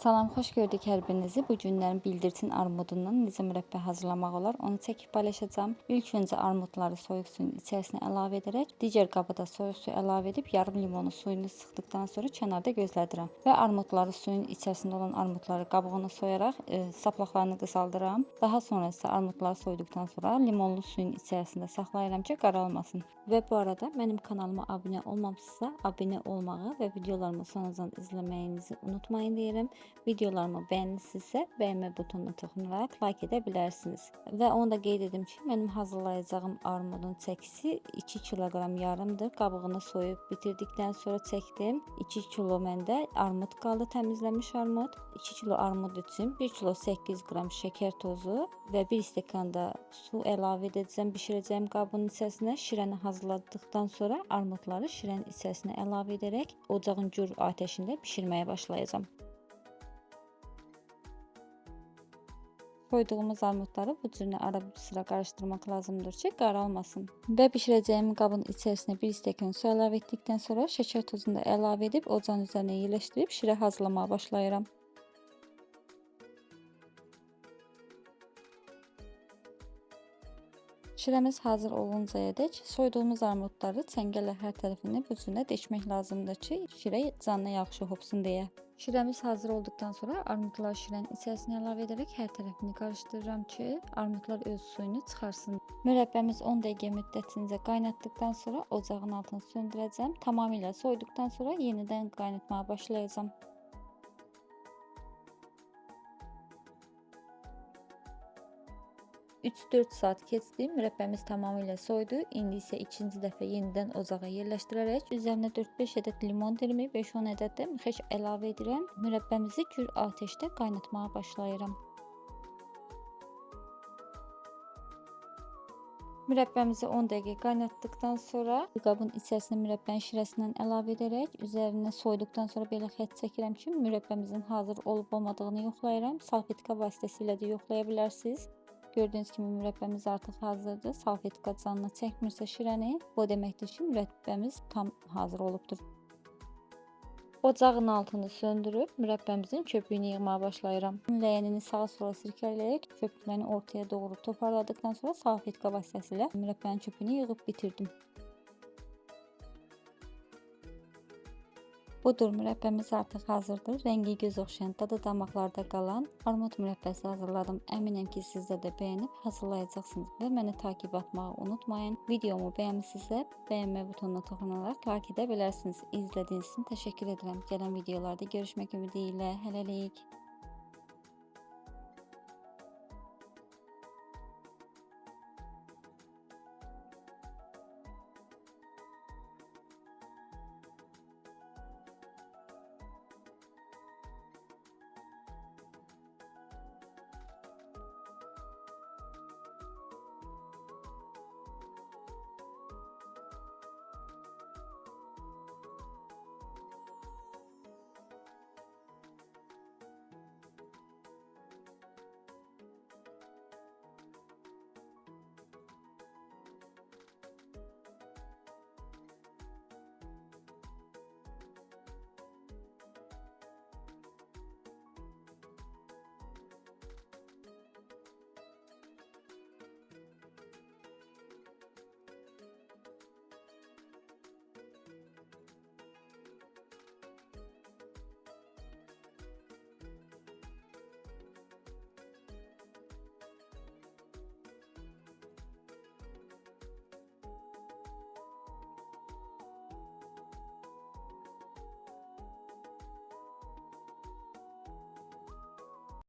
Salam, xoş gördük hər birinizi. Bu günlərin bildirçin armudundan necə mürəbbə hazırlamaq olar, onu çəkib paylaşacağım. İlk öncə armudları soyuq suyun içərisinə əlavə edərək, digər qabı da soyuq su əlavə edib yarım limonu suyunu sıxdıqdan sonra kənarda gözlədirəm. Və armudları suyun içərisində olan armudları qabığını soyaraq saplaqlarını qısaldıram. Daha sonra isə armudları soyduqdan sonra limonlu suyun içərisində saxlayıram ki, qaralmasın. Və bu arada mənim kanalıma abunə olmamısınızsa, abunə olmağı və videolarımı sonradan izləməyinizi unutmayın deyirəm. Videolarımı bəyənirsinizsə, bəyənmə butonuna toxunaraq like edə bilərsiniz. Və onu da qeyd edim ki, mənim hazırlayacağım armudun çəkisi 2 kiloqram yarımdır. Qabığını soyub bitirdikdən sonra çəkdim. 2 kilo məndə armud qaldı, təmizlənmiş armud. 2 kilo armud üçün 1 kilo 8 qram şəkər tozu və 1 stəkan da su əlavə edəcəm bişirəcəyim qabın içərisinə. Şirəni hazırladıqdan sonra armudları şirənin içərisinə əlavə edərək ocağın gür atəşində bişirməyə başlayacağam. Soyduğumuz armudları bu cür ara sıra qarışdırmaq lazımdır ki, qaralmasın. Və bişirəcəyim qabın içərisinə 1 stəkan su əlavə etdikdən sonra şəkər tozunu da əlavə edib ocağın üzərinə yerləşdirib şirə hazırlamaya başlayıram. Şirəmiz hazır oluncaya dək soyduğumuz armudları çəngəllə hər tərəfini bu cür deşmək lazımdır ki, şirə canına yaxşı hopsun deyə. Şirəmiz hazır olduqdan sonra armudları şirənin içərisinə əlavə edərək hər tərəfini qarışdırıram ki, armudlar öz suyunu çıxarsın. Mürəbbəmiz 10 dəqiqə müddətinəcə qaynatdıqdan sonra ocağın altını söndürəcəm. Tamamilə soyduqdan sonra yenidən qaynatmaya başlayacağam. Üç-4 saat keçdi, mürəbbəmiz tamamilə soydu. İndi isə ikinci dəfə yenidən ocağa yerləşdirərək üzərinə 4-5 ədəd limon dilimi, 5-10 ədəd də mixək əlavə edirəm. Mürəbbəmizi gür atəşdə qaynatmağa başlayıram. Mürəbbəmizi 10 dəqiqə qaynatdıqdan sonra qabın içərisinə mürəbbənin şirəsindən əlavə edərək üzərinə soyduqdan sonra belə xətt çəkirəm ki, mürəbbəmizin hazır olub-olmadığını yoxlayıram. Salfetka vasitəsilə də yoxlaya bilərsiniz. Gördüyünüz kimi mürəbbəmiz artıq hazırdır. Salfetka canına çəkmirsə şirəni, bu deməkdir ki, mürəbbəmiz tam hazır olubdur. Ocağın altını söndürüb mürəbbəmizin köpüyünü yığmaya başlayıram. Ləyənini sağa sola sirkələyərək köpüklərini ortaya doğru toparladıqdan sonra salfetka vasitəsilə mürəbbənin köpüyünü yığıb bitirdim. Budur, mürəbbəmiz artıq hazırdır. Rəngi göz oxşayan, dadı damaqlarda qalan armud mürəbbəsi hazırladım. Əminəm ki, siz də bəyənib hazırlayacaqsınız və məni takib etməyi unutmayın. Videomu bəyənmisinizsə, bəyənmə butonuna toxunaraq like edə bilərsiniz. İzlədiyiniz üçün təşəkkür edirəm. Gələn videolarda görüşmək ümidi ilə hələlik.